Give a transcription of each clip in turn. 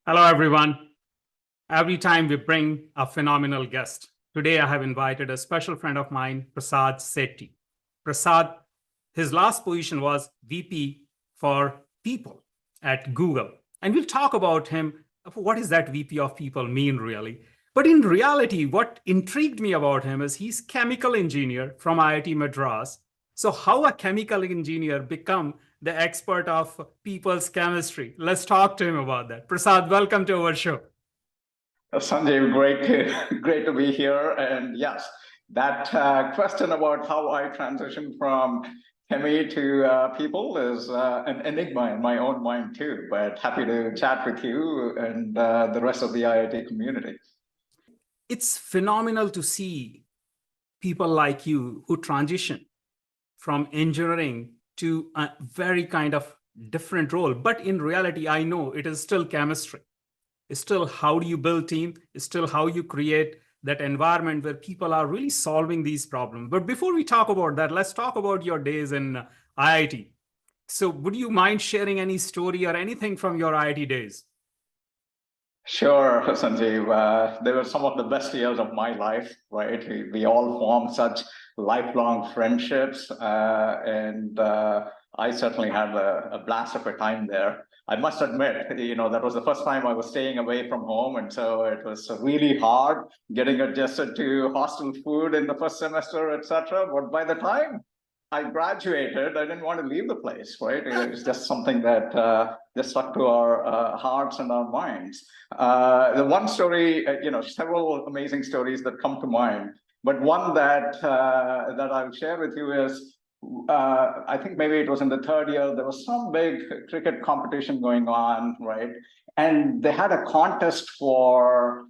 Hello, everyone. Every time we bring a phenomenal guest. Today, I have invited a special friend of mine, Prasad Setty. Prasad, his last position was VP for People at Google. And we'll talk about him. What does that VP of People mean, really? But in reality, what intrigued me about him is he's chemical engineer from IIT Madras. So how a chemical engineer become the expert of people's chemistry? Let's talk to him about that. Prasad, welcome to our show. Sanjay, great to be here. And yes, that question about how I transitioned from chemie to people is an enigma in my own mind too. But happy to chat with you and the rest of the IIT community. It's phenomenal to see people like you who transition from engineering to a very kind of different role. But in reality, I know it is still chemistry. It's still how do you build team? It's still how you create that environment where people are really solving these problems. But before we talk about that, let's talk about your days in IIT. So would you mind sharing any story or anything from your IIT days? Sure, Sanjeev. They were some of the best years of my life, right? We all formed such lifelong friendships, and I certainly had a blast of a time there. I must admit, that was the first time I was staying away from home, and so it was really hard getting adjusted to hostel food in the first semester, etc. But by the time I graduated, I didn't want to leave the place, right? It was just something that just stuck to our hearts and our minds. The one story, several amazing stories that come to mind, but one that I'll share with you is, I think maybe it was in the third year, there was some big cricket competition going on, right? And they had a contest for,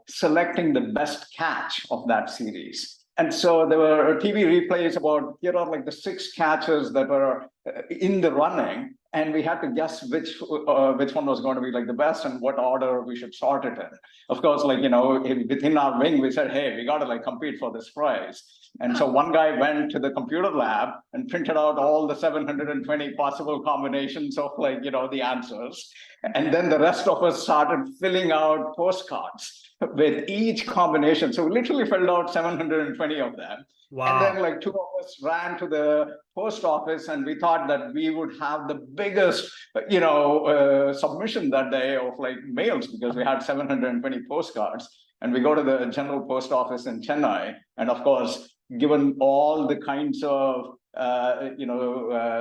selecting the best catch of that series. And so there were TV replays about, like the 6 catches that were in the running, and we had to guess which one was going to be like the best and what order we should sort it in. Of course, within our wing, we said, hey, we got to compete for this prize. And so one guy went to the computer lab and printed out all the 720 possible combinations of the answers. And then the rest of us started filling out postcards with each combination. So we literally filled out 720 of them. Wow. And then 2 of us ran to the post office, and we thought that we would have the biggest, submission that day of mails, because we had 720 postcards. And we go to the general post office in Chennai. And of course, given all the kinds of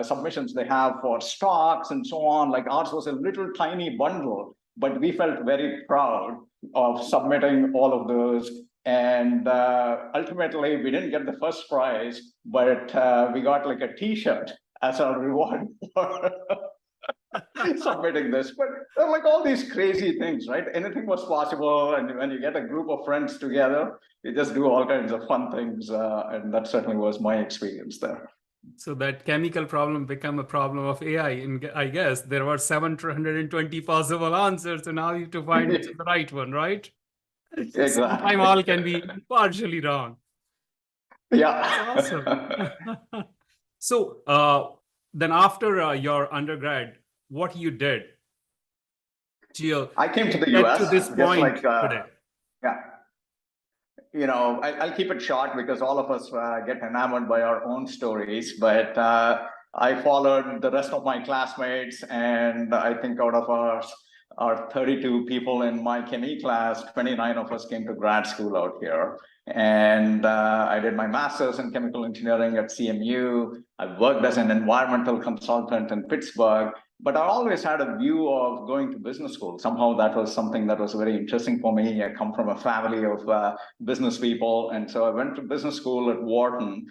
submissions they have for stocks and so on, ours was a little tiny bundle, but we felt very proud of submitting all of those. And ultimately, we didn't get the first prize, but we got a T-shirt as our reward for submitting this. But all these crazy things, right? Anything was possible. And when you get a group of friends together, you just do all kinds of fun things. And that certainly was my experience there. So that chemical problem became a problem of AI. And I guess there were 720 possible answers, and now you have to find which is the right one, right? Exactly. Sometimes all can be partially wrong. Yeah. That's awesome. So then after your undergrad, what you did? I came to the US. To this point today. Yeah. I'll keep it short because all of us get enamored by our own stories. But I followed the rest of my classmates, and I think out of our 32 people in my chemie class, 29 of us came to grad school out here. And I did my master's in chemical engineering at CMU. I worked as an environmental consultant in Pittsburgh. But I always had a view of going to business school. Somehow that was something that was very interesting for me. I come from a family of business people. And so I went to business school at Wharton.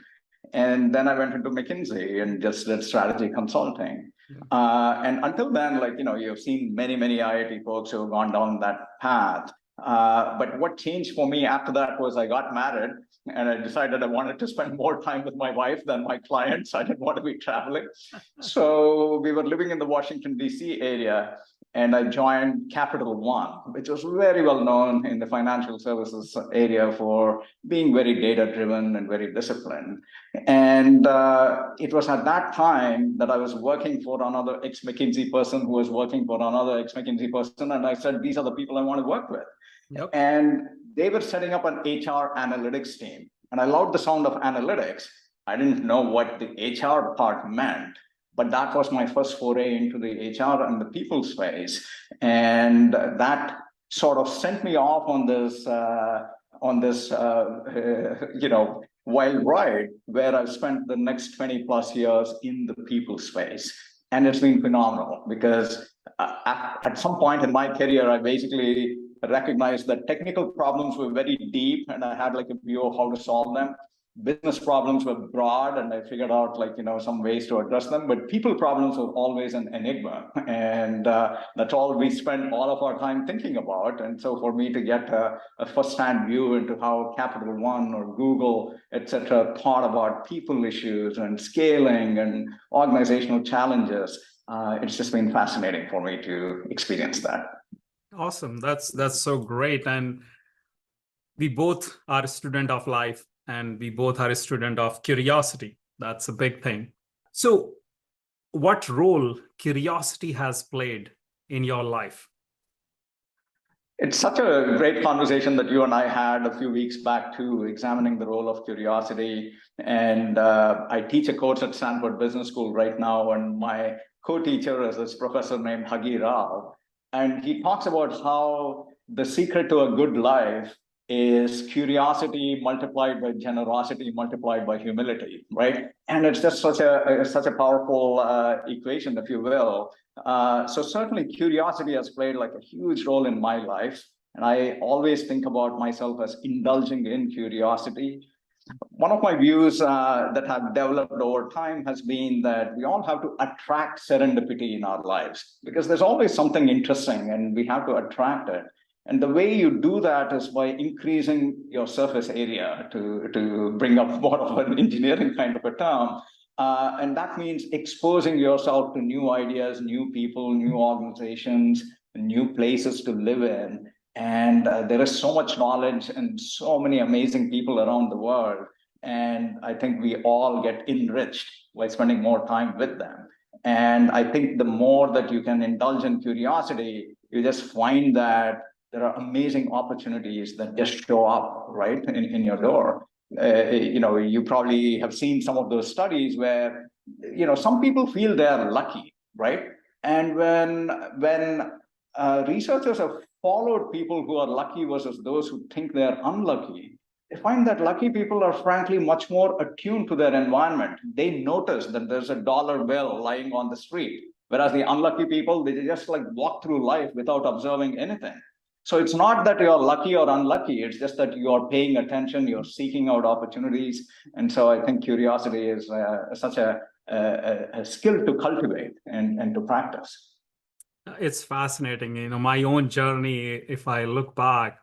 And then I went into McKinsey and just did strategy consulting. And until then, you've seen many, many IIT folks who have gone down that path. But what changed for me after that was I got married, and I decided I wanted to spend more time with my wife than my clients. I didn't want to be traveling. So we were living in the Washington, D.C. area. and I joined Capital One, which was very well known in the financial services area for being very data-driven and very disciplined. And it was at that time that I was working for another ex-McKinsey person who was working for another ex-McKinsey person, and I said, these are the people I want to work with. Yep. And they were setting up an HR analytics team. And I loved the sound of analytics. I didn't know what the HR part meant, but that was my first foray into the HR and the people space. And that sort of sent me off on this, wild ride where I've spent the next 20 plus years in the people space. And it's been phenomenal because at some point in my career, I basically recognized that technical problems were very deep and I had like a view of how to solve them. Business problems were broad and I figured out some ways to address them, but people problems were always an enigma. And that's all we spent all of our time thinking about. And so for me to get a first-hand view into how Capital One or Google, et cetera, thought about people issues and scaling and organizational challenges, it's just been fascinating for me to experience that. Awesome. That's so great. And we both are a student of life and we both are a student of curiosity. That's a big thing. So what role curiosity has played in your life? It's such a great conversation that you and I had a few weeks back too, examining the role of curiosity. And I teach a course at Stanford Business School right now, and my co-teacher is this professor named Hagi Rao. And he talks about how the secret to a good life is curiosity multiplied by generosity multiplied by humility, right? And it's just such a powerful equation, if you will. So certainly curiosity has played like a huge role in my life. And I always think about myself as indulging in curiosity. One of my views that have developed over time has been that we all have to attract serendipity in our lives because there's always something interesting and we have to attract it. And the way you do that is by increasing your surface area, to bring up more of an engineering kind of a term. And that means exposing yourself to new ideas, new people, new organizations, new places to live in. And there is so much knowledge and so many amazing people around the world. And I think we all get enriched by spending more time with them. And I think the more that you can indulge in curiosity, you just find that there are amazing opportunities that just show up right in your door. You probably have seen some of those studies where, some people feel they're lucky, right? And when researchers have followed people who are lucky versus those who think they're unlucky, they find that lucky people are frankly much more attuned to their environment. They notice that there's a dollar bill lying on the street, whereas the unlucky people, they just walk through life without observing anything. So it's not that you're lucky or unlucky, it's just that you're paying attention, you're seeking out opportunities. And so I think curiosity is such a skill to cultivate and to practice. It's fascinating. My own journey, if I look back,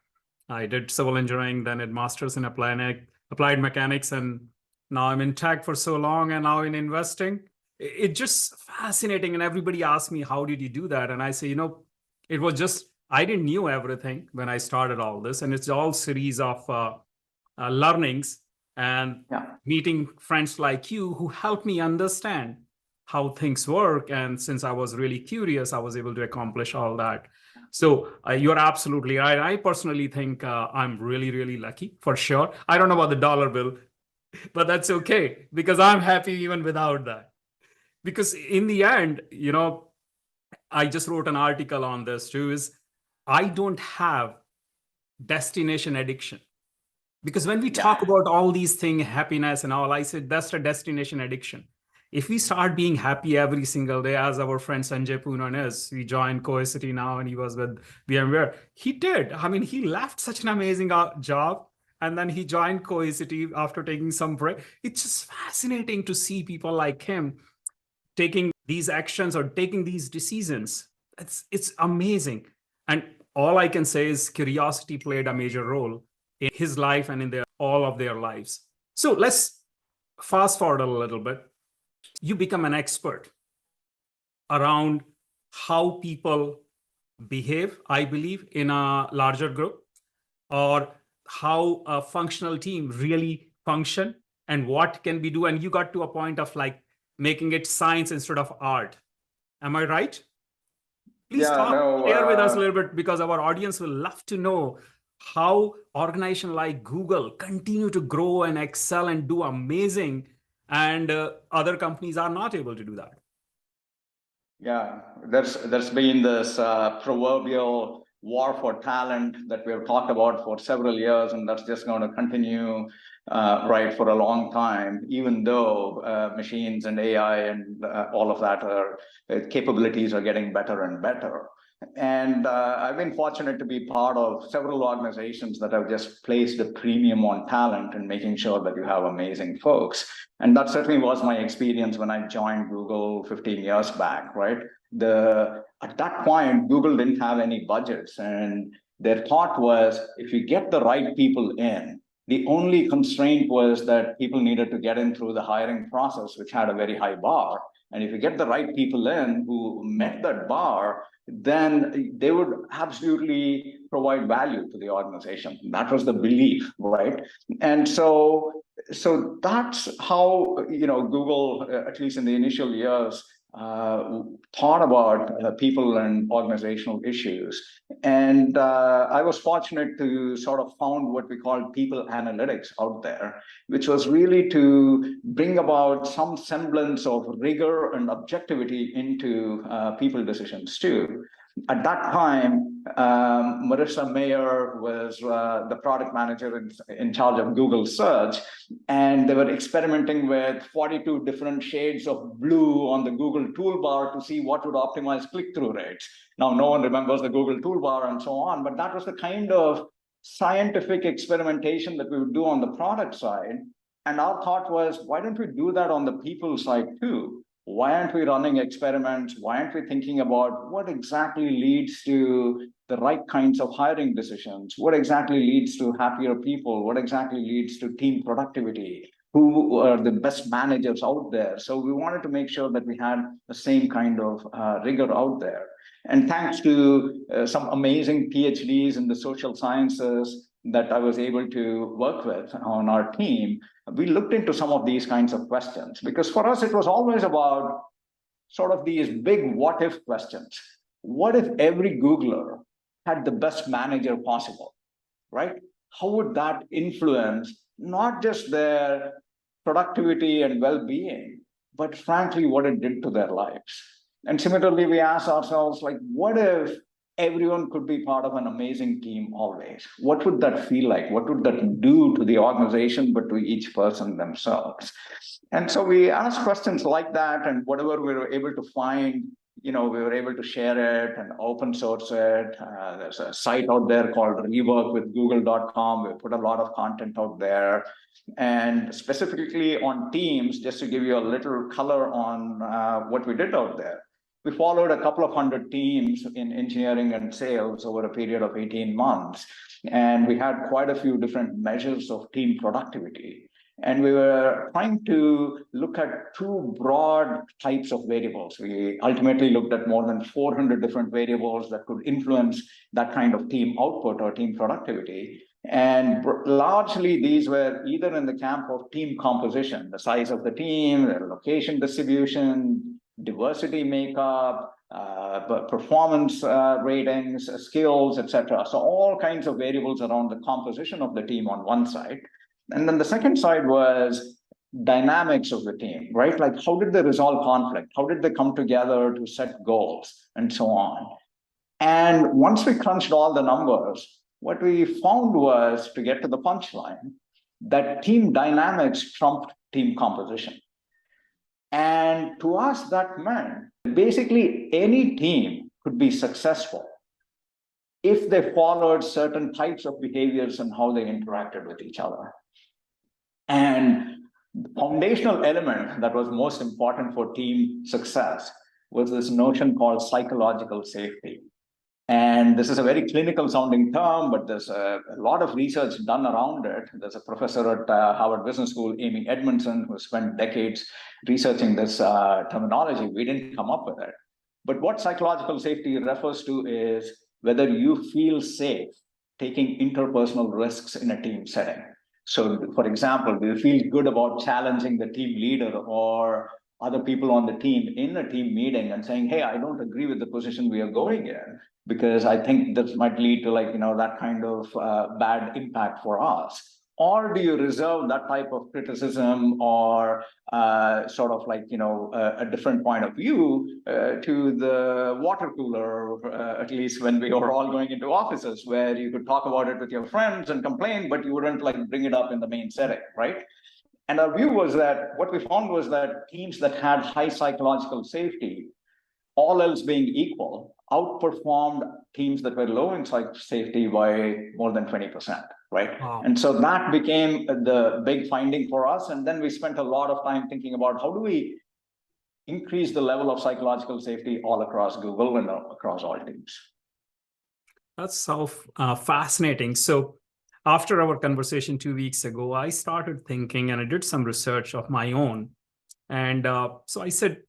I did civil engineering, then a master's in applied mechanics, and now I'm in tech for so long and now in investing. It's just fascinating. And everybody asks me, how did you do that? And I say, it was just, I didn't know everything when I started all this. And it's all series of learnings and meeting friends like you who helped me understand how things work. And since I was really curious, I was able to accomplish all that. So you're absolutely right. I personally think I'm really, really lucky for sure. I don't know about the dollar bill, but that's okay because I'm happy even without that. Because in the end, I just wrote an article on this too, is I don't have destination addiction. Because when we talk about all these things, happiness and all, I said that's a destination addiction. If we start being happy every single day, as our friend Sanjay Poonan is, he joined Cohesity now and he was with VMware. He did. I mean, he left such an amazing job and then he joined Cohesity after taking some break. It's just fascinating to see people like him taking these actions or taking these decisions. It's amazing. And all I can say is curiosity played a major role in his life and in all of their lives. So let's fast forward a little bit. You become an expert around how people behave, I believe, in a larger group, or how a functional team really function and what can be do. And you got to a point of like making it science instead of art. Am I right? Please Yeah, no, share with us a little bit, because our audience will love to know how organization like Google continue to grow and excel and do amazing, and other companies are not able to do that. yeah, there's been this proverbial war for talent that we have talked about for several years, and that's just going to continue right for a long time, even though machines and AI and all of that are capabilities are getting better and better. And I've been fortunate to be part of several organizations that have just placed a premium on talent and making sure that you have amazing folks. And that certainly was my experience when I joined Google 15 years back, right? At that point, Google didn't have any budgets, and their thought was, if you get the right people in, the only constraint was that people needed to get in through the hiring process, which had a very high bar. And if you get the right people in who met that bar, then they would absolutely provide value to the organization. That was the belief, right? And so that's how Google, at least in the initial years, thought about people and organizational issues. And I was fortunate to sort of found what we call people analytics out there, which was really to bring about some semblance of rigor and objectivity into people decisions too. At that time, Marissa Mayer was the product manager in charge of Google Search, and they were experimenting with 42 different shades of blue on the Google toolbar to see what would optimize click-through rates. Now, no one remembers the Google toolbar and so on, but that was the kind of scientific experimentation that we would do on the product side. And our thought was, why don't we do that on the people side too? Why aren't we running experiments? Why aren't we thinking about what exactly leads to the right kinds of hiring decisions? What exactly leads to happier people? What exactly leads to team productivity? Who are the best managers out there? So we wanted to make sure that we had the same kind of rigor out there. And thanks to some amazing PhDs in the social sciences that I was able to work with on our team, we looked into some of these kinds of questions, because for us, it was always about sort of these big what if questions. What if every Googler had the best manager possible, right? How would that influence not just their productivity and well-being, but frankly, what it did to their lives? And similarly, we asked ourselves, like, what if everyone could be part of an amazing team always? What would that feel like? What would that do to the organization, but to each person themselves? And so we asked questions like that, and whatever we were able to find, we were able to share it and open source it. There's a site out there called reworkwithgoogle.com. We put a lot of content out there. And specifically on teams, just to give you a little color on what we did out there. We followed a couple of hundred teams in engineering and sales over a period of 18 months. And we had quite a few different measures of team productivity. And we were trying to look at two broad types of variables. We ultimately looked at more than 400 different variables that could influence that kind of team output or team productivity. And largely, these were either in the camp of team composition, the size of the team, their location distribution, diversity makeup, performance ratings, skills, etc. So all kinds of variables around the composition of the team on one side. And then the second side was dynamics of the team, right? Like, how did they resolve conflict? How did they come together to set goals and so on? And once we crunched all the numbers, what we found was, to get to the punchline, that team dynamics trumped team composition. And to us, that meant basically any team could be successful if they followed certain types of behaviors and how they interacted with each other. And the foundational element that was most important for team success was this notion called psychological safety. And this is a very clinical sounding term, but there's a lot of research done around it. There's a professor at Harvard Business School, Amy Edmondson, who spent decades researching this terminology. We didn't come up with it. But what psychological safety refers to is whether you feel safe taking interpersonal risks in a team setting. So, for example, do you feel good about challenging the team leader or other people on the team in a team meeting and saying, hey, I don't agree with the position we are going in, because I think this might lead to that kind of bad impact for us? Or do you reserve that type of criticism or sort of a different point of view to the water cooler, at least when we were all going into offices, where you could talk about it with your friends and complain, but you wouldn't bring it up in the main setting, right? And our view was that what we found was that teams that had high psychological safety, all else being equal, outperformed teams that were low in safety by more than 20%, right? Wow. And so that became the big finding for us. And then we spent a lot of time thinking about how do we increase the level of psychological safety all across Google and across all teams. That's so fascinating. So after our conversation 2 weeks ago, I started thinking and I did some research of my own. And so I said,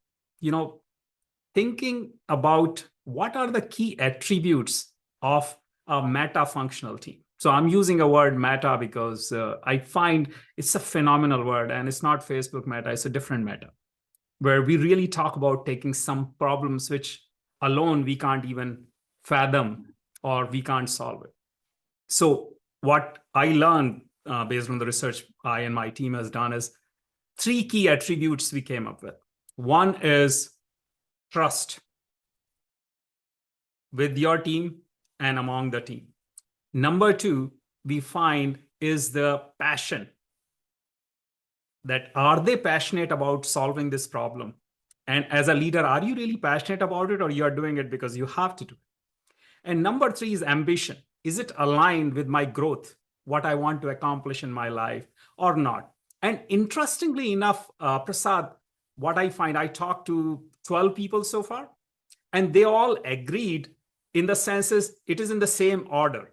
thinking about what are the key attributes of a meta-functional team. So I'm using a word meta because I find it's a phenomenal word, and it's not Facebook meta, it's a different meta, where we really talk about taking some problems which alone we can't even fathom or we can't solve it. So what I learned based on the research I and my team has done is 3 key attributes we came up with. One is trust with your team and among the team. Number 2, we find is the passion. That are they passionate about solving this problem? And as a leader, are you really passionate about it, or you are doing it because you have to do it? And number 3 is ambition. Is it aligned with my growth, what I want to accomplish in my life or not? And interestingly enough, Prasad, what I find, I talked to 12 people so far, and they all agreed in the senses it is in the same order.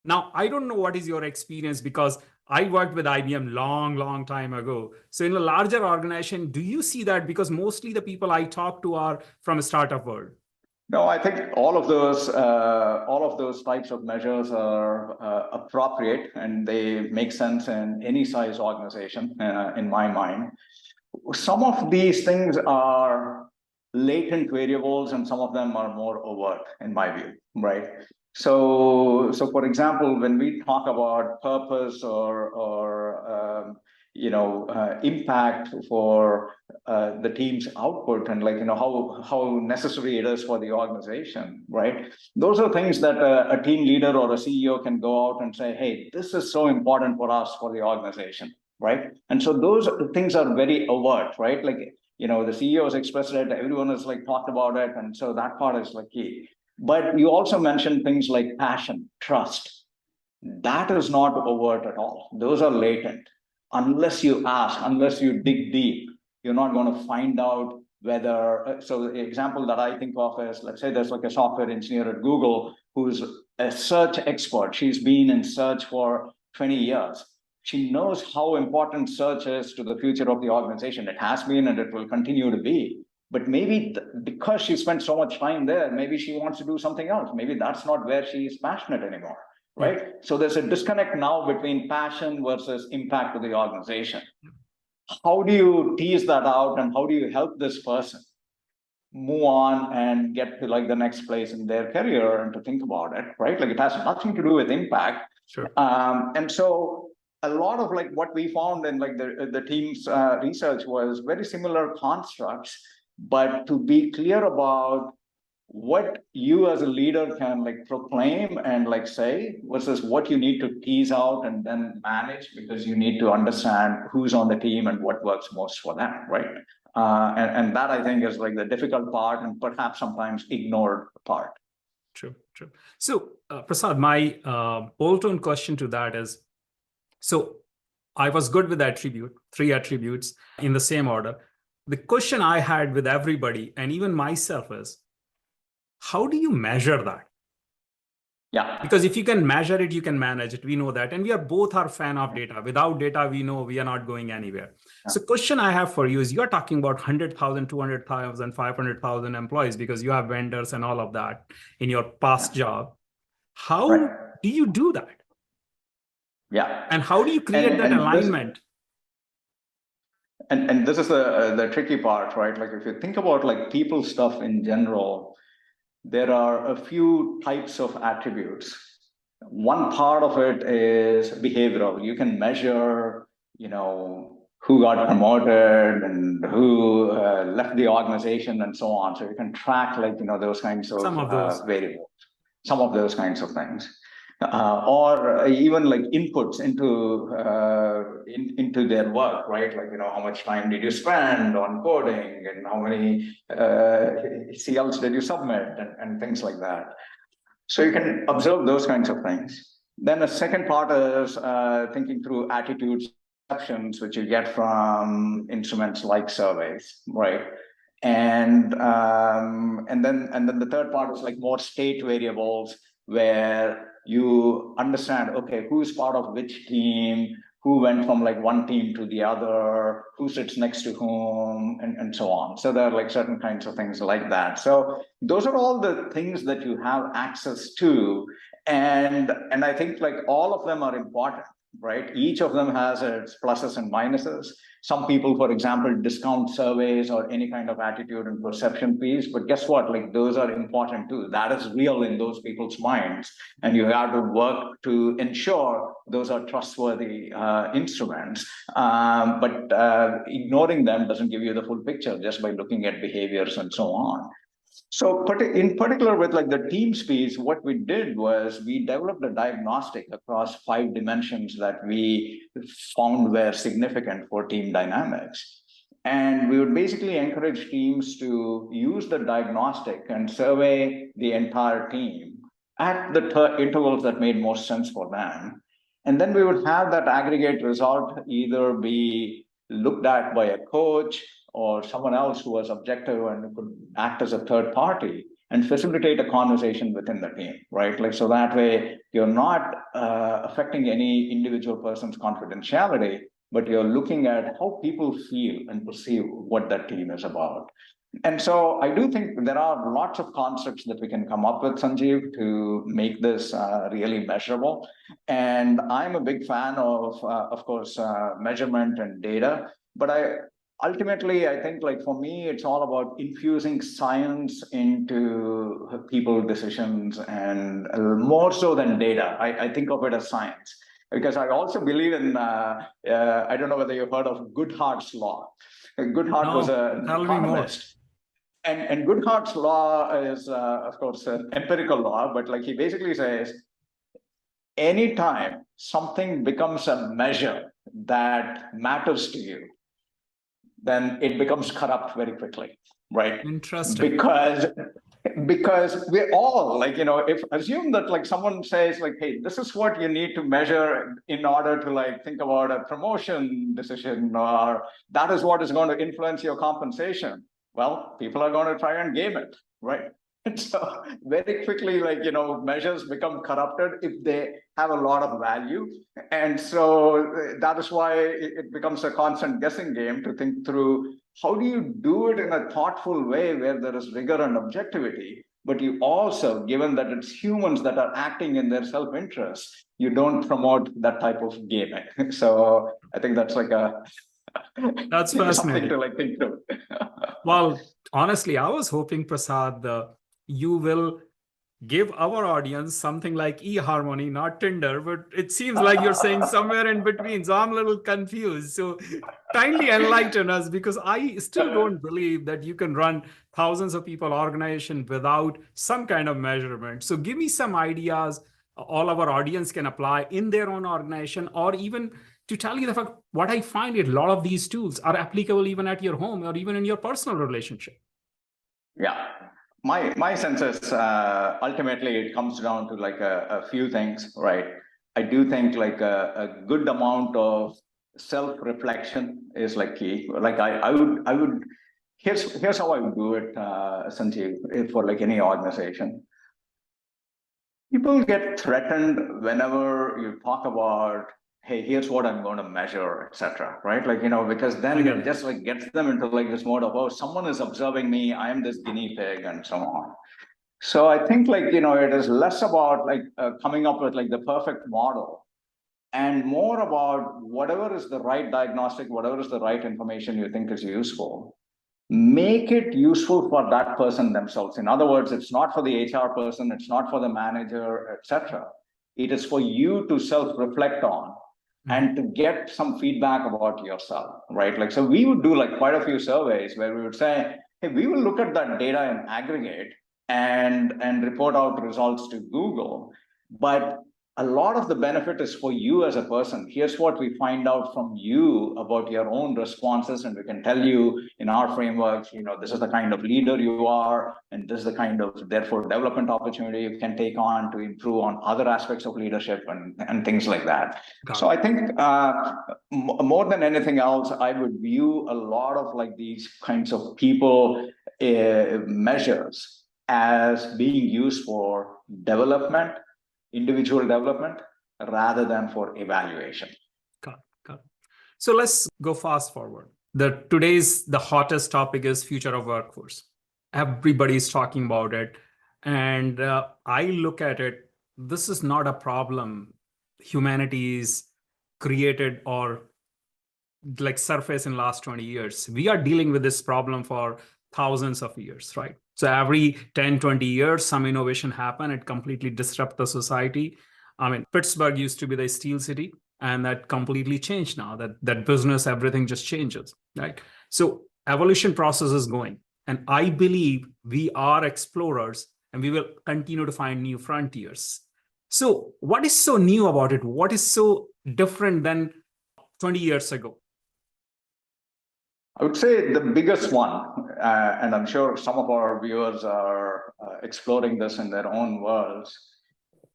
Now, I don't know what is your experience, because I worked with IBM long time ago. So in a larger organization, do you see that? Because mostly the people I talk to are from a startup world. No, I think all of those types of measures are appropriate, and they make sense in any size organization, in my mind. Some of these things are latent variables, and some of them are more overt, in my view, right? So for example, when we talk about purpose or impact for the team's output, and how necessary it is for the organization, right? Those are things that a team leader or a CEO can go out and say, hey, this is so important for us, for the organization, right? And so those things are very overt, right? The CEO has expressed it, everyone has talked about it, and so that part is key. But you also mentioned things like passion, trust. That is not overt at all. Those are latent. Unless you ask, unless you dig deep, you're not going to find out whether. So the example that I think of is, let's say there's a software engineer at Google who's a search expert. She's been in search for 20 years. She knows how important search is to the future of the organization. It has been, and it will continue to be. But maybe because she spent so much time there, maybe she wants to do something else. Maybe that's not where she's passionate anymore, right? So there's a disconnect now between passion versus impact to the organization. How do you tease that out, and how do you help this person move on and get to the next place in their career and to think about it, right? It has nothing to do with impact. Sure. And so a lot of what we found in the team's research was very similar constructs, but to be clear about what you as a leader can proclaim and say versus what you need to tease out and then manage, because you need to understand who's on the team and what works most for them, right? And that, I think, is the difficult part, and perhaps sometimes ignored part. True. So Prasad, my bolt-on question to that is, so I was good with 3 attributes in the same order. The question I had with everybody, and even myself, is how do you measure that? Yeah. Because if you can measure it, you can manage it. We know that. And we are both are fan of data. Without data, we know we are not going anywhere. Yeah. So question I have for you is, you're talking about 100,000, 200,000, 500,000 employees because you have vendors and all of that in your past job. How Right. do you do that? Yeah. And how do you create that And this, alignment? and this is the tricky part, right? Like if you think about like people stuff in general, there are a few types of attributes. One part of it is behavioral. You can measure, who got promoted and who left the organization and so on. So you can track like, those kinds of Some of those. variables, some of those kinds of things. Or even like inputs into their work, right? Like how much time did you spend on coding, and how many CLs did you submit, and things like that. So you can observe those kinds of things. Then the second part is thinking through attitudes, perceptions, which you get from instruments like surveys, right? And then the third part is like more state variables, where you understand, okay, who's part of which team, who went from like one team to the other, who sits next to whom, and so on. So there are like certain kinds of things like that. So those are all the things that you have access to. And I think like all of them are important, right? Each of them has its pluses and minuses. Some people, for example, discount surveys or any kind of attitude and perception piece, but guess what? Like those are important too. That is real in those people's minds, and you have to work to ensure those are trustworthy instruments. But ignoring them doesn't give you the full picture just by looking at behaviors and so on. So in particular with like the teams piece, what we did was we developed a diagnostic across 5 dimensions that we found were significant for team dynamics. And we would basically encourage teams to use the diagnostic and survey the entire team at the intervals that made most sense for them. And then we would have that aggregate result either be looked at by a coach or someone else who was objective and could act as a third party and facilitate a conversation within the team, right? Like, so that way you're not affecting any individual person's confidentiality, but you're looking at how people feel and perceive what that team is about. And so I do think there are lots of concepts that we can come up with, Sanjeev, to make this really measurable. And I'm a big fan of course, measurement and data. But ultimately, I think like for me, it's all about infusing science into people decisions, and more so than data. I think of it as science, because I also believe in, I don't know whether you've heard of Goodhart's law. Goodhart was an Tell me more. economist. And Goodhart's law is, of course, an empirical law, but like he basically says, anytime something becomes a measure that matters to you, then it becomes corrupt very quickly, right? Interesting. Because we're all like, if assume that like someone says like, hey, this is what you need to measure in order to like think about a promotion decision, or that is what is going to influence your compensation. Well, people are going to try and game it, right? And so very quickly, like, measures become corrupted if they have a lot of value. And so that is why it becomes a constant guessing game to think through, how do you do it in a thoughtful way where there is rigor and objectivity, but you also, given that it's humans that are acting in their self-interest, you don't promote that type of gaming. So I think that's like That's something fascinating. to like think through. Well, honestly, I was hoping, Prasad, you will give our audience something like eHarmony, not Tinder, but it seems like you're saying somewhere in between. So I'm a little confused. So kindly enlighten us, because I still don't believe that you can run thousands of people organization without some kind of measurement. So give me some ideas all our audience can apply in their own organization, or even to tell you the fact, what I find is a lot of these tools are applicable even at your home or even in your personal relationship. Yeah. My sense is ultimately it comes down to like a few things, right? I do think like a good amount of self-reflection is like key. Like I would here's how I would do it, Sanjeev, for like any organization. People get threatened whenever you talk about, hey, here's what I'm going to measure, etc. Right? Like, because then it just like gets them into like this mode of, oh, someone is observing me, I am this guinea pig, and so on. So I think like, it is less about like coming up with like the perfect model and more about whatever is the right diagnostic, whatever is the right information you think is useful, make it useful for that person themselves. In other words, it's not for the HR person, it's not for the manager, etc. It is for you to self-reflect on and to get some feedback about yourself, right? Like, so we would do like quite a few surveys where we would say, hey, we will look at that data in aggregate and report out results to Google. But a lot of the benefit is for you as a person. Here's what we find out from you about your own responses, and we can tell you in our frameworks, this is the kind of leader you are, and this is the kind of, therefore, development opportunity you can take on to improve on other aspects of leadership and things like that. So I think more than anything else, I would view a lot of like these kinds of people measures as being used for development, individual development, rather than for evaluation. Got it. So let's go fast forward. The hottest topic is future of workforce. Everybody's talking about it. And I look at it, this is not a problem humanity's created or like surface in last 20 years. We are dealing with this problem for thousands of years, right? So every 10, 20 years, some innovation happen. It completely disrupts the society. I mean, Pittsburgh used to be the steel city, and that completely changed now. That business, everything just changes, right? So evolution process is going. And I believe we are explorers, and we will continue to find new frontiers. So what is so new about it? What is so different than 20 years ago? I would say the biggest one, and I'm sure some of our viewers are exploring this in their own worlds,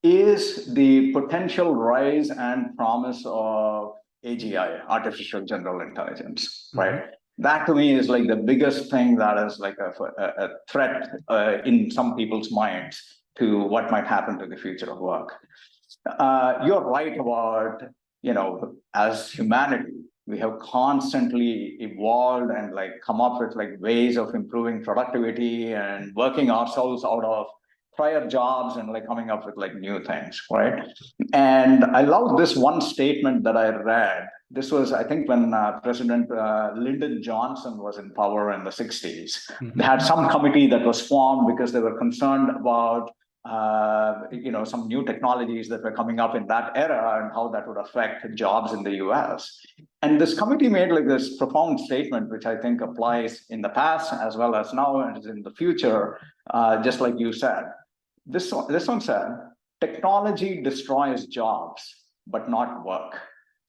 is the potential rise and promise of AGI, artificial general intelligence, right? That to me is like the biggest thing that is like a threat in some people's minds to what might happen to the future of work. You're right about, as humanity, we have constantly evolved and like come up with like ways of improving productivity and working ourselves out of prior jobs and like coming up with like new things, right? And I love this one statement that I read. This was, I think, when President Lyndon Johnson was in power in the 60s. They had some committee that was formed because they were concerned about some new technologies that were coming up in that era and how that would affect jobs in the US. And this committee made like this profound statement, which I think applies in the past as well as now and is in the future, just like you said. This one said, technology destroys jobs, but not work.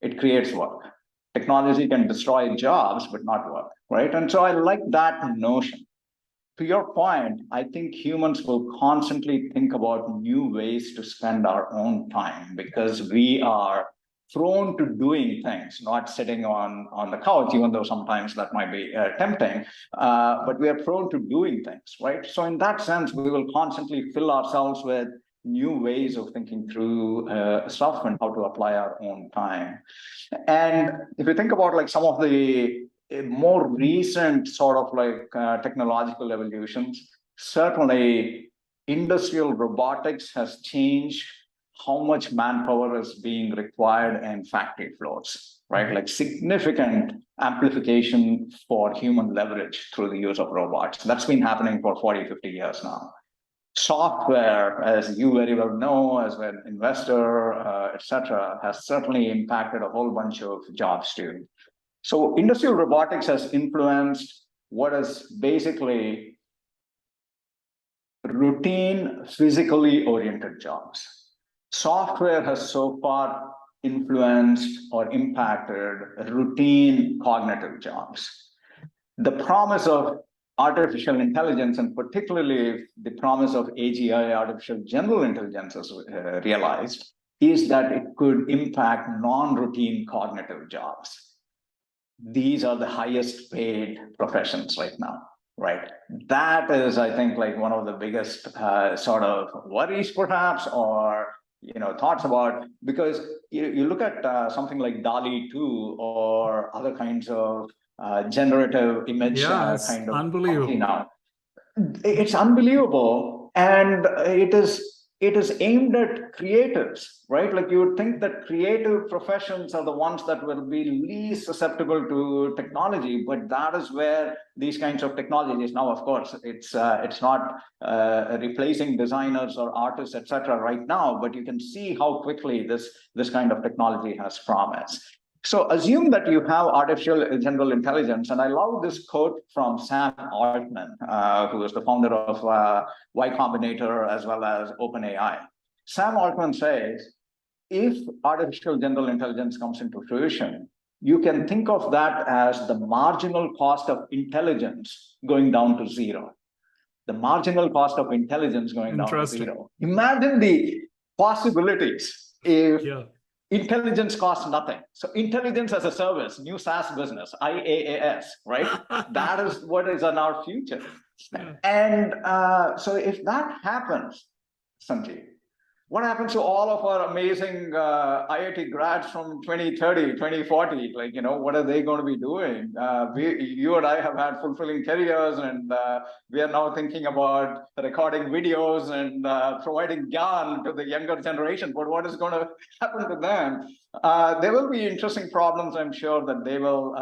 It creates work. Technology can destroy jobs, but not work, right? And so I like that notion. To your point, I think humans will constantly think about new ways to spend our own time because we are prone to doing things, not sitting on the couch, even though sometimes that might be tempting, but we are prone to doing things, right? So in that sense, we will constantly fill ourselves with new ways of thinking through stuff and how to apply our own time. And if you think about like some of the more recent sort of like technological evolutions, certainly industrial robotics has changed how much manpower is being required in factory floors, right? Like significant amplification for human leverage through the use of robots. That's been happening for 40, 50 years now. Software, as you very well know, as an investor, etc., has certainly impacted a whole bunch of jobs too. So industrial robotics has influenced what is basically routine, physically oriented jobs. Software has so far influenced or impacted routine cognitive jobs. The promise of artificial intelligence, and particularly the promise of AGI, artificial general intelligence, as realized, is that it could impact non-routine cognitive jobs. These are the highest paid professions right now. right? That is, I think, like one of the biggest sort of worries, perhaps, or thoughts about, because you look at something like DALI 2 or other kinds of generative image Yeah, it's kind of technology unbelievable. now. It's unbelievable, and it is aimed at creatives, right? Like, you would think that creative professions are the ones that will be least susceptible to technology, but that is where these kinds of technologies, now of course it's not replacing designers or artists, etc., right now, but you can see how quickly this kind of technology has promise. So assume that you have artificial general intelligence, and I love this quote from Sam Altman, who is the founder of Y Combinator as well as OpenAI. Sam Altman says, if artificial general intelligence comes into fruition, you can think of that as the marginal cost of intelligence going down to zero. The marginal cost of intelligence going down to Interesting. zero. Imagine the possibilities if Yeah. intelligence costs nothing. So intelligence as a service, new SaaS business, IaaS, right? That is what is in our future. Yeah. And so if that happens, Sanjeev, what happens to all of our amazing IIT grads from 2030, 2040? Like, what are they going to be doing? You and I have had fulfilling careers, and we are now thinking about recording videos and providing gyan to the younger generation. But what is going to happen to them? There will be interesting problems, I'm sure, that they will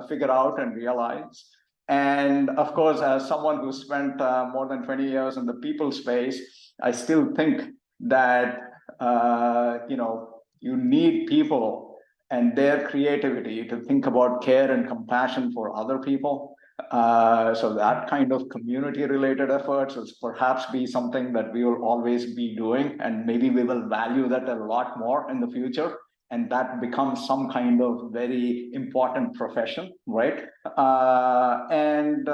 figure out and realize. And of course, as someone who spent more than 20 years in the people space, I still think that you need people and their creativity to think about care and compassion for other people. So that kind of community-related efforts will perhaps be something that we will always be doing, and maybe we will value that a lot more in the future, and that becomes some kind of very important profession, right? And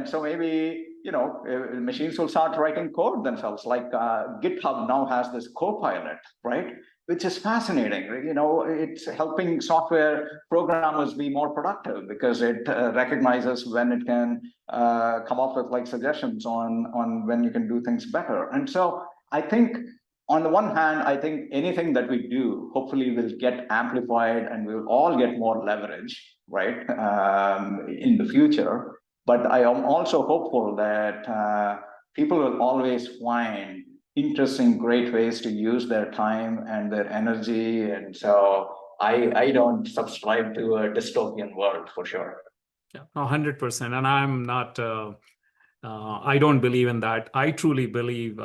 so maybe machines will start writing code themselves. Like GitHub now has this Copilot, right? Which is fascinating. It's helping software programmers be more productive because it recognizes when it can come up with like suggestions on when you can do things better. And so I think, on the one hand, I think anything that we do hopefully will get amplified and we'll all get more leverage, right, in the future. But I am also hopeful that people will always find interesting, great ways to use their time and their energy. And so I don't subscribe to a dystopian world, for sure. Yeah, 100%. And I'm not, I don't believe in that. I truly believe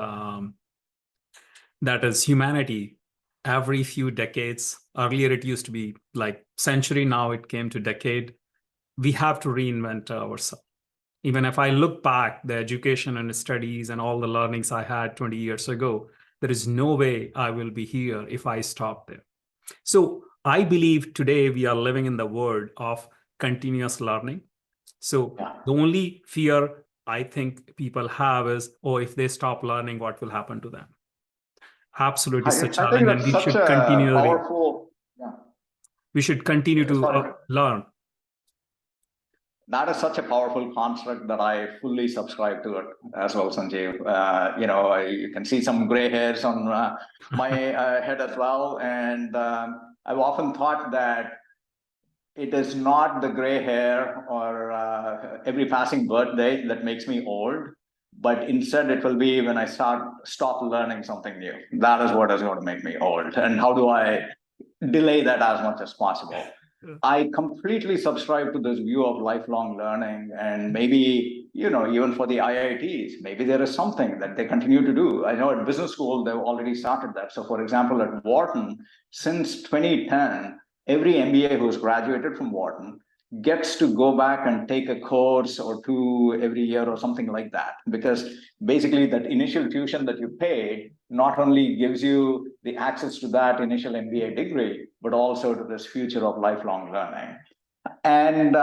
that as humanity, every few decades, earlier it used to be like century, now it came to decade, we have to reinvent ourselves. Even if I look back, the education and studies and all the learnings I had 20 years ago, there is no way I will be here if I stop there. So I believe today we are living in the world of continuous learning. So the only fear I think people have is, oh, if they stop learning, what will happen to them? Absolutely, it's a I think challenge, and that's we such should a continually, powerful, we should continue to sorry. learn. That is such a powerful construct that I fully subscribe to it as well, Sanjeev. You can see some gray hairs on my head as well. And I've often thought that it is not the gray hair or every passing birthday that makes me old, but instead it will be when I stop learning something new. That is what is going to make me old. And how do I delay that as much as possible? I completely subscribe to this view of lifelong learning, and maybe, even for the IITs, maybe there is something that they continue to do. I know at business school, they've already started that. So for example, at Wharton, since 2010, every MBA who's graduated from Wharton gets to go back and take a course or two every year or something like that. Because basically that initial tuition that you paid not only gives you the access to that initial MBA degree, but also to this future of lifelong learning. And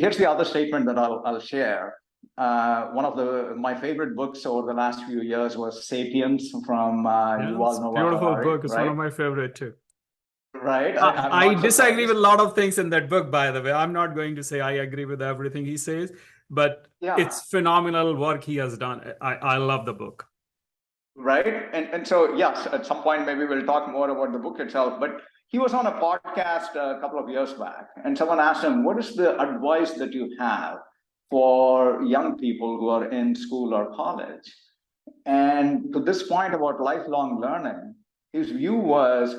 here's the other statement that I'll share. One of my favorite books over the last few years was *Sapiens* from Yuval Noah Harari. Beautiful book. It's right? one of my favorite too. right? I'm I not disagree surprised. with a lot of things in that book, by the way. I'm not going to say I agree with everything he says, but Yeah, it's phenomenal work he has done. I love the book. right. And so, yes, at some point, maybe we'll talk more about the book itself. But he was on a podcast a couple of years back, and someone asked him, what is the advice that you have for young people who are in school or college? And to this point about lifelong learning, his view was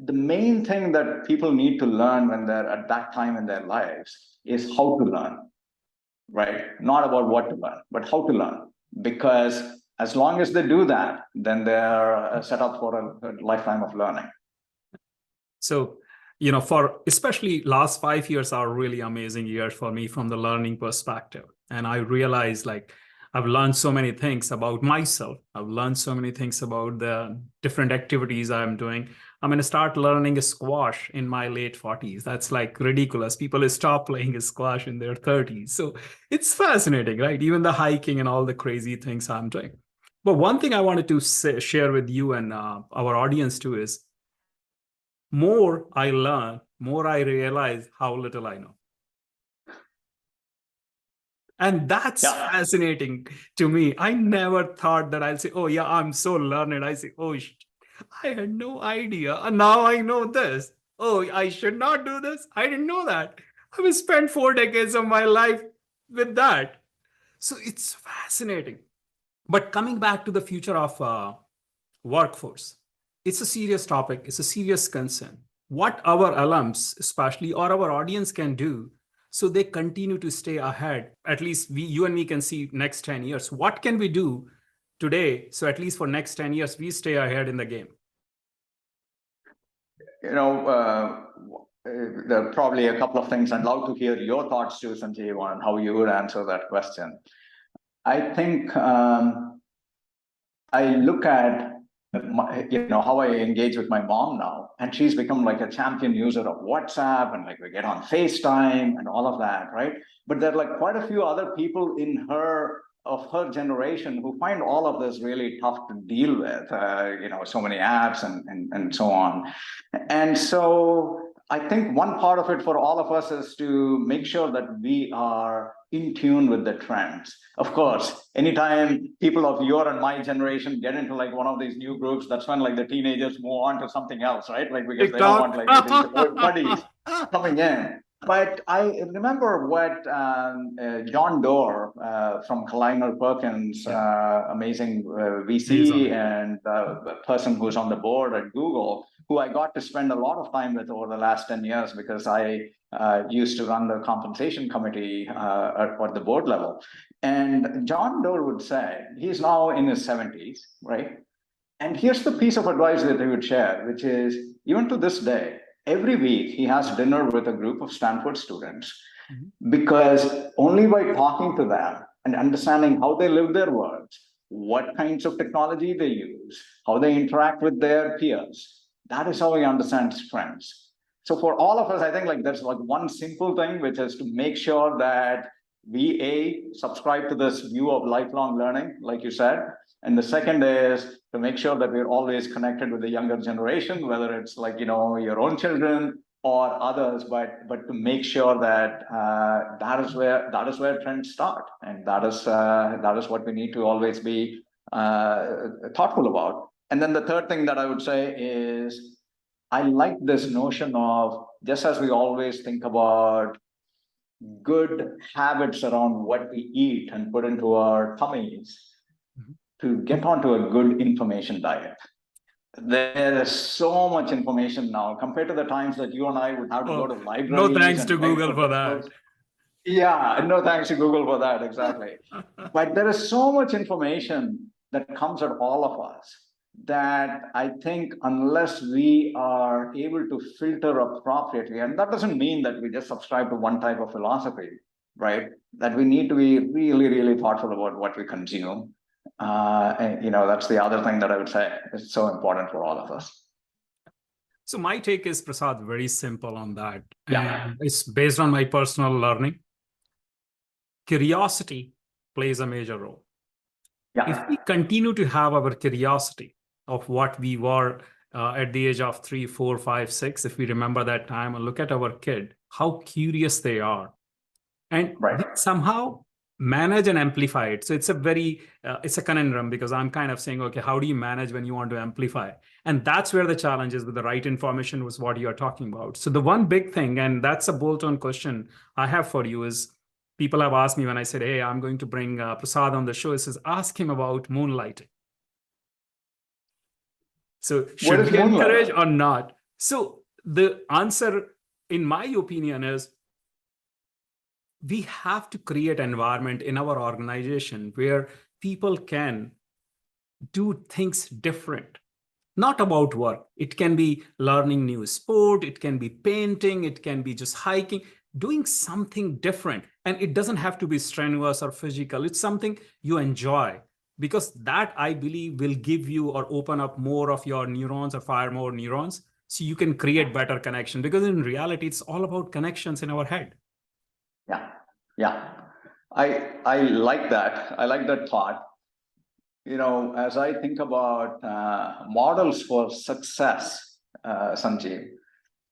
the main thing that people need to learn when they're at that time in their lives is how to learn, right? Not about what to learn, but how to learn. Because as long as they do that, then they're set up for a lifetime of learning. So, for especially last 5 years are really amazing years for me from the learning perspective. And I realized like I've learned so many things about myself. I've learned so many things about the different activities I'm doing. I'm going to start learning squash in my late 40s. That's like ridiculous. People stop playing squash in their 30s. So it's fascinating, right? Even the hiking and all the crazy things I'm doing. But one thing I wanted to share with you and our audience too is more I learn, more I realize how little I know. And that's Yeah. fascinating to me. I never thought that I'll say, oh, yeah, I'm so learned. I say, oh, I had no idea. And now I know this. Oh, I should not do this. I didn't know that. I will spend 4 decades of my life with that. So it's fascinating. But coming back to the future of workforce, it's a serious topic. It's a serious concern. What our alums, especially, or our audience can do so they continue to stay ahead. At least you and me can see next 10 years. What can we do today? So at least for next 10 years, we stay ahead in the game. There are probably a couple of things. I'd love to hear your thoughts too, Sanjeev, on how you would answer that question. I think I look at how I engage with my mom now, and she's become like a champion user of WhatsApp, and like we get on FaceTime and all of that, right? But there are like quite a few other people in her generation who find all of this really tough to deal with. So many apps and so on, and so I think one part of it for all of us is to make sure that we are in tune with the trends. Of course, anytime people of your and my generation get into like one of these new groups, that's when like the teenagers move on to something else, right? Like because they don't want TikTok. like these old buddies coming in. But I remember what John Doerr from Kleiner Perkins, amazing VC and person who's on the board at Google, who I got to spend a lot of time with over the last 10 years because I used to run the compensation committee at the board level. And John Doerr would say, he's now in his 70s, right? And here's the piece of advice that he would share, which is even to this day, every week he has dinner with a group of Stanford students because only by talking to them and understanding how they live their worlds, what kinds of technology they use, how they interact with their peers, that is how he understands trends. So for all of us, I think like there's like one simple thing, which is to make sure that we subscribe to this view of lifelong learning, like you said. And the second is to make sure that we're always connected with the younger generation, whether it's like, your own children or others, but to make sure that that is where trends start. And that is what we need to always be thoughtful about. And then the third thing that I would say is I like this notion of, just as we always think about good habits around what we eat and put into our tummies, to get onto a good information diet. There is so much information now compared to the times that you and I would have to go to libraries. No thanks and to Google for that. Yeah, no thanks to Google for that, exactly. But there is so much information that comes at all of us that I think unless we are able to filter appropriately, and that doesn't mean that we just subscribe to one type of philosophy, right? That we need to be really, really thoughtful about what we consume. And that's the other thing that I would say is so important for all of us. So my take is, Prasad, very simple on that. Yeah. And it's based on my personal learning. Curiosity plays a major role. Yeah. If we continue to have our curiosity of what we were at the age of 3, 4, 5, 6, if we remember that time, and look at our kid, how curious they are. And Right. we somehow manage and amplify it. So it's a very, it's a conundrum, because I'm kind of saying, okay, how do you manage when you want to amplify? And that's where the challenge is with the right information, was what you're talking about. So the one big thing, and that's a bolt-on question I have for you, is people have asked me when I said, hey, I'm going to bring Prasad on the show, it says, ask him about moonlighting. So What should is we encourage moonlighting? or not? So the answer, in my opinion, is we have to create an environment in our organization where people can do things different. Not about work. It can be learning new sport, it can be painting, it can be just hiking, doing something different. And it doesn't have to be strenuous or physical. It's something you enjoy, because that, I believe, will give you or open up more of your neurons or fire more neurons, so you can create better connection. Because in reality, it's all about connections in our head. Yeah, yeah. I like that. I like that thought. You know, as I think about models for success, Sanjeev,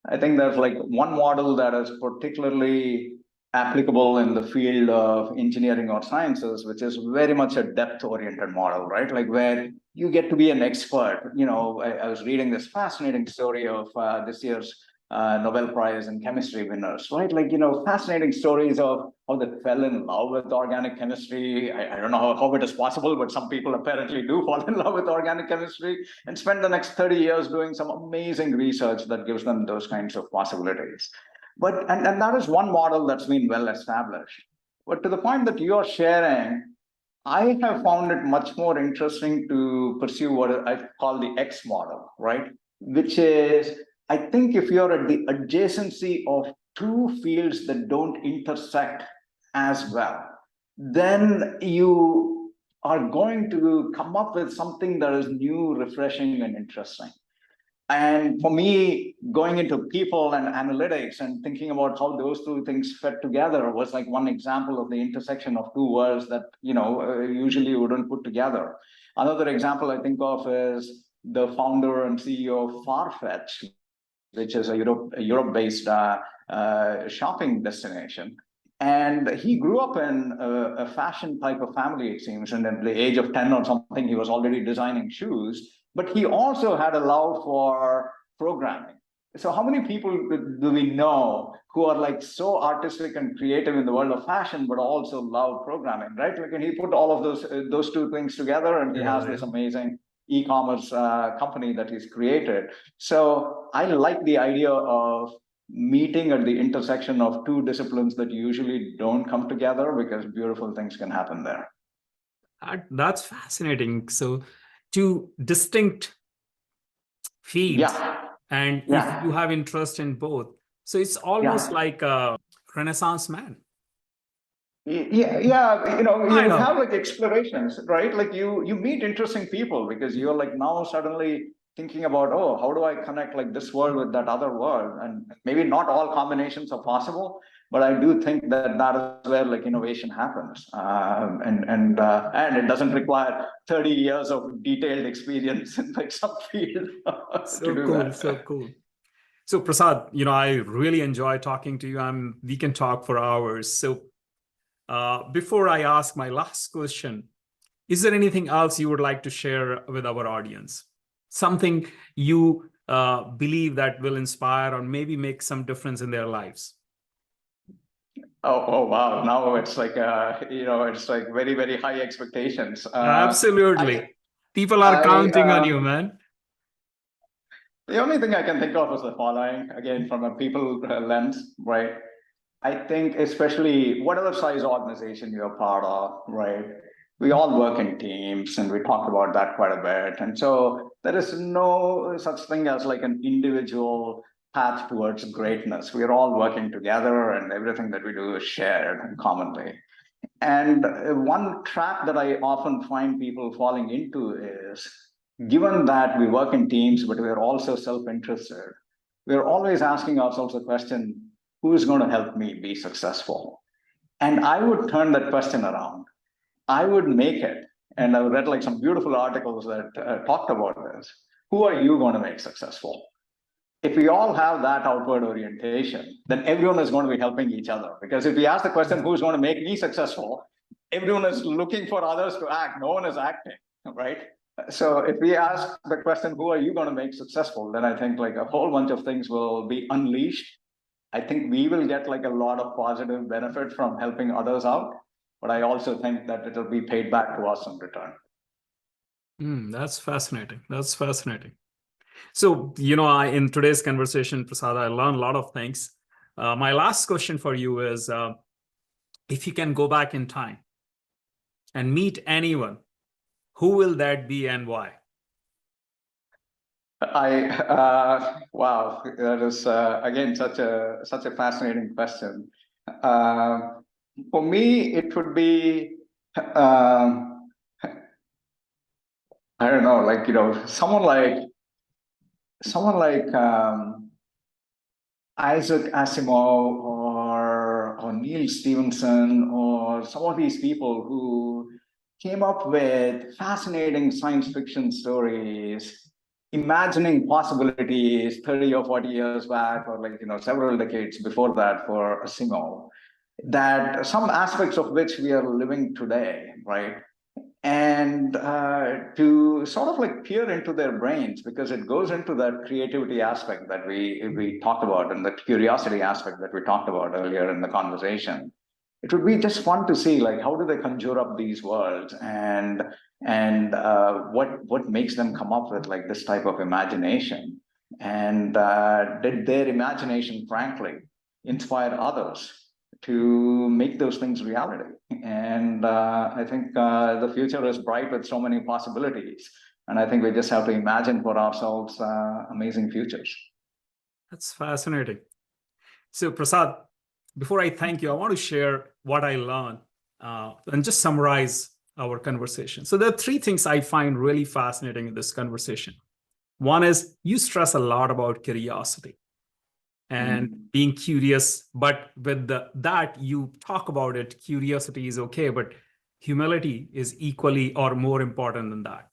I think there's like one model that is particularly applicable in the field of engineering or sciences, which is very much a depth-oriented model, right? Like where you get to be an expert. You know, I was reading this fascinating story of this year's Nobel Prize in chemistry winners, right? Like, you know, fascinating stories of how they fell in love with organic chemistry. I don't know how it is possible, but some people apparently do fall in love with organic chemistry and spend the next 30 years doing some amazing research that gives them those kinds of possibilities. But and that is one model that's been well established. But to the point that you're sharing, I have found it much more interesting to pursue what I call the X model, right? Which is, I think if you're at the adjacency of two fields that don't intersect as well, then you are going to come up with something that is new, refreshing, and interesting. And for me, going into people and analytics and thinking about how those two things fit together was like one example of the intersection of two worlds that, you know, usually wouldn't put together. Another example I think of is the founder and CEO of Farfetch, which is a Europe-based shopping destination. And he grew up in a fashion type of family, it seems. And at the age of 10 or something, he was already designing shoes. But he also had a love for programming. So how many people do we know who are like so artistic and creative in the world of fashion, but also love programming, right? Like, and he put all of those two things together, and he has this amazing e-commerce company that he's created. So I like the idea of meeting at the intersection of two disciplines that usually don't come together, because beautiful things can happen there. That's fascinating. So two distinct fields, Yeah, and if yeah, you have interest in both, so it's almost yeah. like a Renaissance man. Yeah, you know, Kind you of. have like explorations, right? Like you meet interesting people because you're like now suddenly thinking about, oh, how do I connect like this world with that other world? And maybe not all combinations are possible, but I do think that that is where like innovation happens, and it doesn't require 30 years of detailed experience in like some field to So do cool, so that. cool. So Prasad, I really enjoy talking to you. We can talk for hours. So before I ask my last question, is there anything else you would like to share with our audience? Something you believe that will inspire or maybe make some difference in their lives? Oh wow! Now it's like it's like very very high expectations. Absolutely. People are I counting on you, man. The only thing I can think of is the following, again, from a people lens, right? I think especially whatever size organization you're part of, right? We all work in teams, and we talked about that quite a bit. And so there is no such thing as like an individual path towards greatness. We're all working together, and everything that we do is shared commonly. And one trap that I often find people falling into is, given that we work in teams, but we're also self-interested, we're always asking ourselves the question, who is going to help me be successful? And I would turn that question around. I would make it, and I read like some beautiful articles that talked about this. who are you going to make successful? If we all have that outward orientation, then everyone is going to be helping each other. Because if we ask the question, who's going to make me successful? Everyone is looking for others to act. No one is acting, right? So if we ask the question, who are you going to make successful? Then I think like a whole bunch of things will be unleashed. I think we will get like a lot of positive benefit from helping others out. But I also think that it'll be paid back to us in return. That's fascinating. That's fascinating. So, in today's conversation, Prasad, I learned a lot of things. My last question for you is, if you can go back in time and meet anyone, who will that be and why? Wow, that is again such a fascinating question. For me, it would be I don't know, like someone like Isaac Asimov or Neil Stevenson or some of these people who came up with fascinating science fiction stories, imagining possibilities 30 or 40 years back, or like several decades before that for Asimov, that some aspects of which we are living today, right? And to sort of like peer into their brains, because it goes into that creativity aspect that we talked about, and the curiosity aspect that we talked about earlier in the conversation. It would be just fun to see like how do they conjure up these worlds, and what makes them come up with like this type of imagination, and did their imagination frankly inspire others to make those things reality? And I think the future is bright with so many possibilities. And I think we just have to imagine for ourselves amazing futures. That's fascinating. So, Prasad, before I thank you, I want to share what I learned and just summarize our conversation. So there are three things I find really fascinating in this conversation. One is you stress a lot about curiosity and being curious, but with that you talk about it, curiosity is okay, but humility is equally or more important than that.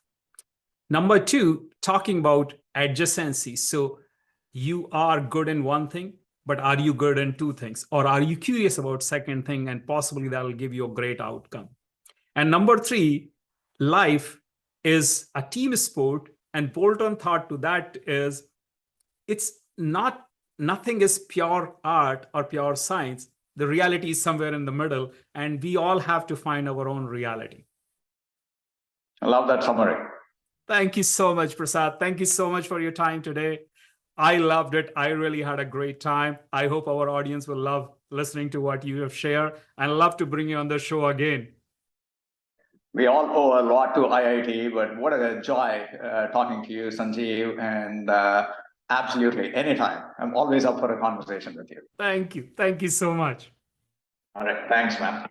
Number two, talking about adjacency. So you are good in one thing, but are you good in two things? Or are you curious about second thing, and possibly that will give you a great outcome? And number three, life is a team sport, and bolt-on thought to that is nothing is pure art or pure science. The reality is somewhere in the middle, and we all have to find our own reality. I love that summary. Thank you so much, Prasad. Thank you so much for your time today. I loved it. I really had a great time. I hope our audience will love listening to what you have shared, and love to bring you on the show again. We all owe a lot to IIT, but what a joy talking to you, Sanjeev, and absolutely, anytime. I'm always up for a conversation with you. Thank you. Thank you so much. All right. Thanks, man.